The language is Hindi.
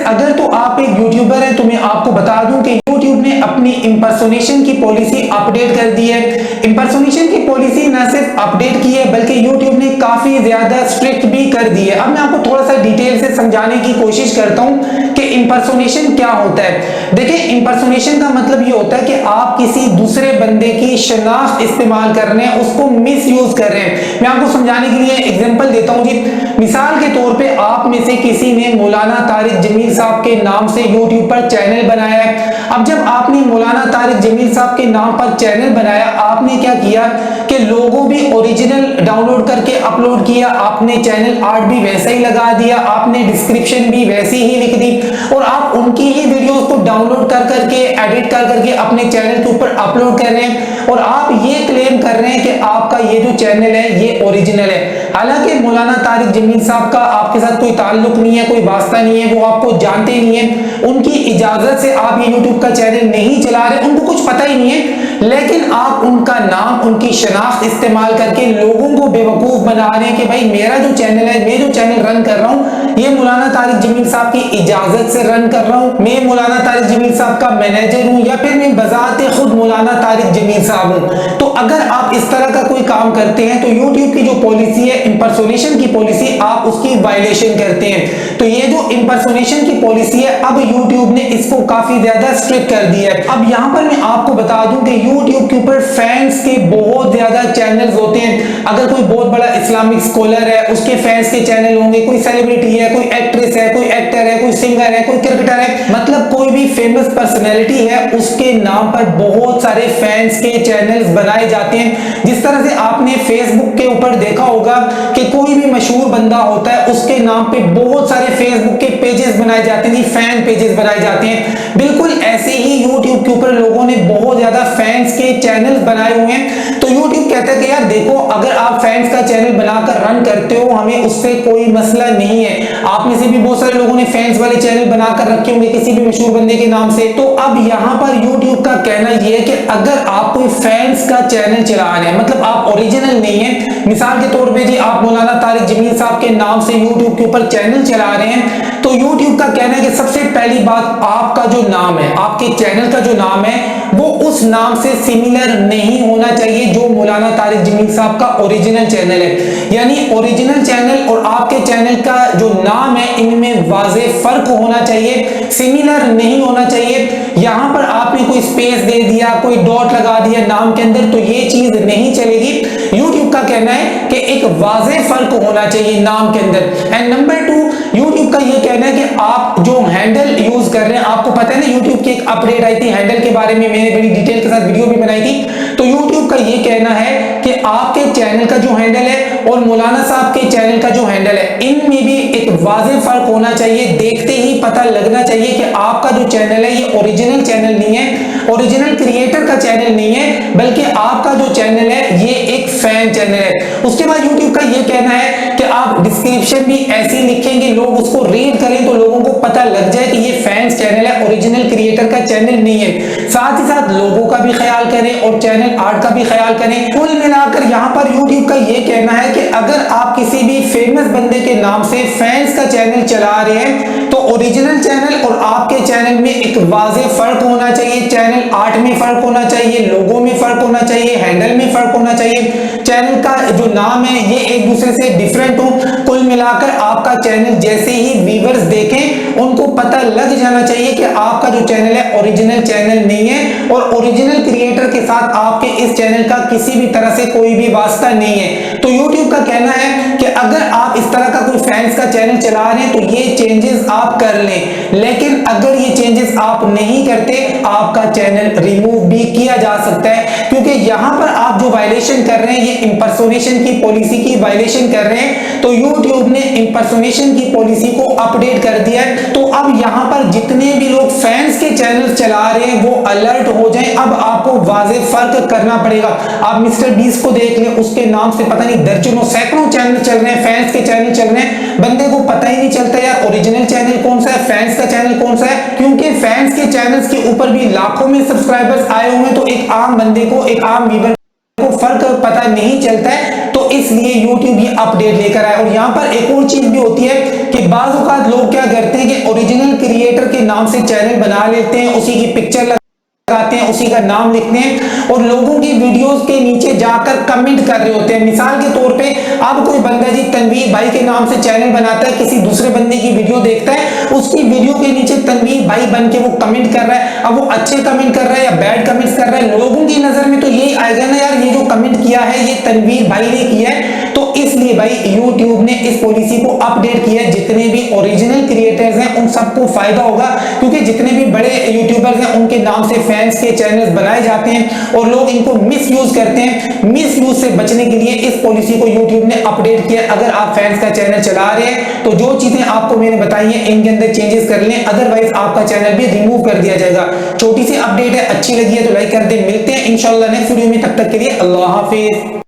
अगर तो आप एक यूट्यूबर हैं तो मैं आपको बता दूं कि यूट्यूब ने अपनी इंपर्सोनेशन की पॉलिसी अपडेट कर दी है। इंपर्सोनेशन की पॉलिसी न सिर्फ अपडेट की है बल्कि यूट्यूब ने काफी ज्यादा स्ट्रिक्ट भी कर दी है। अब मैं आपको थोड़ा सा डिटेल से समझाने की कोशिश करता हूं कि इंपर्सोनेशन क्या होता है। देखिए, इंपर्सोनेशन का मतलब ये होता है कि आप किसी दूसरे बंदे की शनाख्त इस्तेमाल कर रहे हैं, उसको मिस यूज कर रहे हैं। मैं आपको समझाने के लिए एग्जांपल देता हूं जी। मिसाल के तौर पे आप में से किसी ने मौलाना तारिक जमील साहब के नाम से यूट्यूब पर चैनल बनाया है। अब जब आपने मौलाना तारिक जमील साहब के नाम पर चैनल बनाया, आपने क्या किया कि लोगो भी ओरिजिनल डाउनलोड करके अपलोड किया, आपने चैनल आर्ट भी वैसा ही लगा दिया, आपने डिस्क्रिप्शन भी वैसी ही लिख दी और आप उनकी ही वीडियोस को डाउनलोड कर करके एडिट कर करके अपने चैनल के ऊपर अपलोड कर रहे हैं और आप ये क्लेम कर रहे हैं कि आपका ये जो चैनल है ये ओरिजिनल है। हालांकि मौलाना तारिक जमील साहब का आपके साथ कोई ताल्लुक नहीं है, कोई वास्ता नहीं है, वो आपको जानते नहीं है, उनकी इजाजत से आप ये यूट्यूब का चैनल नहीं चला रहे, उनको कुछ पता ही नहीं है, लेकिन आप उनका नाम, उनकी शनाख्त इस्तेमाल करके लोगों को बेवकूफ बना रहे हैं कि भाई मेरा जो चैनल है, मैं जो चैनल रन कर रहा हूँ ये मौलाना तारिक जमील साहब की इजाजत से रन कर रहा हूँ, मैं मौलाना तारिक जमील साहब का मैनेजर हूँ या फिर मैं बजाते खुद मौलाना तारिक जमील साहब हूँ। तो अगर आप इस तरह का कोई काम करते हैं तो यूट्यूब की जो पॉलिसी है इंपर्सोनेशन की पॉलिसी, आप उसकी वायलेशन करते हैं। तो ये जो इंपर्सोनेशन की पॉलिसी है अब यूट्यूब ने इसको काफी ज्यादा स्ट्रिक्ट कर दिया है। अब यहाँ पर मैं आपको बता दूं कि यूट्यूब के ऊपर फैंस के बहुत ज्यादा चैनल्स होते हैं। अगर कोई बहुत बड़ा इस्लामिक स्कॉलर है उसके फैंस के चैनल होंगे, कोई सेलिब्रिटी है, कोई एक्ट्रेस है, कोई एक्टर है, कोई सिंगर है, कोई क्रिकेटर है, मतलब कोई भी फेमस पर्सनैलिटी है उसके नाम पर बहुत सारे फैंस के चैनल्स बनाए जाते हैं। जिस तरह से आपने फेसबुक के ऊपर देखा होगा कि कोई भी मशहूर बंदा होता है उसके नाम पे बहुत सारे फेसबुक के पेजेस बनाए जाते हैं, फैन पेजेस बनाए जाते हैं। बिल्कुल ऐसे ही यूट्यूब के ऊपर लोगों ने बहुत ज्यादा फैंस के चैनल बनाए हुए हैं। तो यूट्यूब कहता है कि यार देखो, अगर आप फैंस का चैनल बनाकर रन करते हो हमें उससे कोई मसला नहीं है। आप में से भी बहुत सारे लोगों ने फैंस वाले चैनल बनाकर रखे होंगे किसी भी मशहूर बंदे के नाम से। तो अब यहाँ पर यूट्यूब का कहना यह है कि अगर आप कोई फैंस का चैनल चला रहे हैं, मतलब आप ओरिजिनल नहीं है, मिसाल के तौर पे जी आप मौलाना तारिक जमील साहब के नाम से यूट्यूब के ऊपर चैनल चला रहे हैं, तो यूट्यूब का कहना है कि सबसे पहली बात आपका जो नाम है, आपके चैनल का जो नाम है वो उस नाम से सिमिलर नहीं होना चाहिए जो मौलाना तारिक जमील साहब का ओरिजिनल चैनल है। यानी ओरिजिनल चैनल और आपके चैनल का जो नाम है इनमें वाज़े फर्क होना चाहिए, सिमिलर नहीं होना चाहिए। यहां पर आपने कोई स्पेस दे दिया, कोई डॉट लगा दिया नाम के अंदर, तो ये चीज नहीं चलेगी। यूट्यूब का कहना है कि एक वाज़े फर्क होना चाहिए नाम के अंदर। एंड नंबर 2, यूट्यूब का ये कहना है कि आप जो हैंडल यूज कर रहे हैं, आपको पता है ना यूट्यूब की एक अपडेट आई थी हैंडल के बारे में, मैंने बड़ी डिटेल के साथ वीडियो भी बनाई थी। तो यूट्यूब का ये कहना है कि आपके चैनल का जो हैंडल है और मौलाना साहब के चैनल का जो हैंडल है इनमें भी एक वाज़े फर्क होना चाहिए। देखते ही पता लगना चाहिए कि आपका जो चैनल है ये ओरिजिनल चैनल नहीं है, ओरिजिनल क्रिएटर का चैनल नहीं है, बल्कि आपका जो चैनल है ये एक फैन चैनल है। उसके बाद यूट्यूब का ये कहना है कि आप डिस्क्रिप्शन भी ऐसी लिखेंगे, लोग उसको रीड करें तो लोगों को पता लग जाए कि ये फैंस चैनल है, ओरिजिनल क्रिएटर का चैनल नहीं है। साथ ही साथ लोगों का भी ख्याल करें और चैनल आर्ट का भी ख्याल करें। कुल मिलाकर यहाँ पर यूट्यूब का ये कहना है कि अगर आप किसी भी फेमस बंदे के नाम से फैंस का चैनल चला रहे हैं तो ओरिजिनल चैनल और आपके चैनल में एक वाज़े फर्क होना चाहिए, चैनल आर्ट में फर्क होना चाहिए, लोगो में फर्क होना चाहिए, हैंडल में फर्क होना चाहिए, चैनल का जो नाम है ये एक दूसरे से डिफरेंट हो। कुल मिलाकर आपका चैनल जैसे ही व्यूअर्स देखें उनको पता लग जाना चाहिए कि आपका जो चैनल है ओरिजिनल चैनल नहीं है और ओरिजिनल क्रिएटर के साथ आपके इस चैनल का किसी भी तरह से कोई भी वास्ता नहीं है। तो यूट्यूब का कहना है कि अगर आप इस तरह का कोई फैंस का चैनल चला रहे हैं तो ये चेंजेस आप कर लें, लेकिन अगर ये चेंजेस आप नहीं करते आपका चैनल रिमूव भी किया जा सकता है, क्योंकि यहां पर आप जो वायलेशन कर रहे हैं ये इंपर्सोनेशन की पॉलिसी की वायलेशन कर रहे हैं। तो यूट्यूब ने इंपर्सोनेशन की पॉलिसी को अपडेट कर दिया है। तो अब यहां पर जितने भी लोग फैंस के चैनल चला रहे हैं वो अलर्ट हो जाएं। अब आपको वाज़े फर्क करना पड़ेगा। आप मिस्टर बीस को देख लें, उसके नाम से पता नहीं दर्जनों सैकड़ों चैनल चल रहे हैं, फैंस के चैनल चल रहे हैं, बंदे को पता ही नहीं चलता यार ओरिजिनल चैनल कौन सा है, फैंस का चैनल कौन सा है, क्योंकि फैंस के चैनल्स के ऊपर भी लाखों में सब्सक्राइबर्स आए हुए हैं। तो एक आम बंदे को, एक आम व्यूअर को फर्क पता नहीं चलता है। तो तो इसलिए YouTube ये अपडेट लेकर आया। और यहाँ पर एक और चीज भी होती है कि बाज़ औक़ात लोग क्या करते हैं कि ओरिजिनल क्रिएटर के नाम से चैनल बना लेते हैं, उसी की पिक्चर लगाते हैं, उसी का नाम लिखते हैं और लोगों की वीडियोस के नीचे जाकर कमेंट कर रहे होते हैं। मिसाल के तौर पे अब कोई बंदा जी तनवीर भाई के नाम से चैनल बनाता है, किसी दूसरे बंदे की वीडियो देखता है, उसकी वीडियो के नीचे तनवीर भाई बन के वो कमेंट कर रहा है। अब वो अच्छे कमेंट कर रहा है या बैड कमेंट्स कर रहा है, लोगों की नजर में तो यही आएगा ना यार ये जो कमेंट किया है ये तनवीर भाई ने किया है। तो इसलिए भाई YouTube ने इस पॉलिसी को अपडेट किया है। जितने भी ओरिजिनल क्रिएटर्स हैं उन सबको फायदा होगा, क्योंकि जितने भी बड़े यूट्यूबर्स हैं उनके नाम से फैंस के चैनल्स बनाए जाते हैं और लोग इनको मिसयूज करते हैं। मिसयूज से बचने के लिए इस पॉलिसी को YouTube ने अपडेट किया। अगर आप फैंस का चैनल चला रहे हैं तो जो चीजें आपको मैंने बताई हैं इनके अंदर चेंजेस कर लें, अदरवाइज आपका चैनल भी रिमूव कर दिया जाएगा। छोटी सी अपडेट है, अच्छी लगी है तो लाइक कर दें। मिलते हैं इंशाल्लाह नेक्स्ट वीडियो में, तब तक के लिए अल्लाह हाफिज।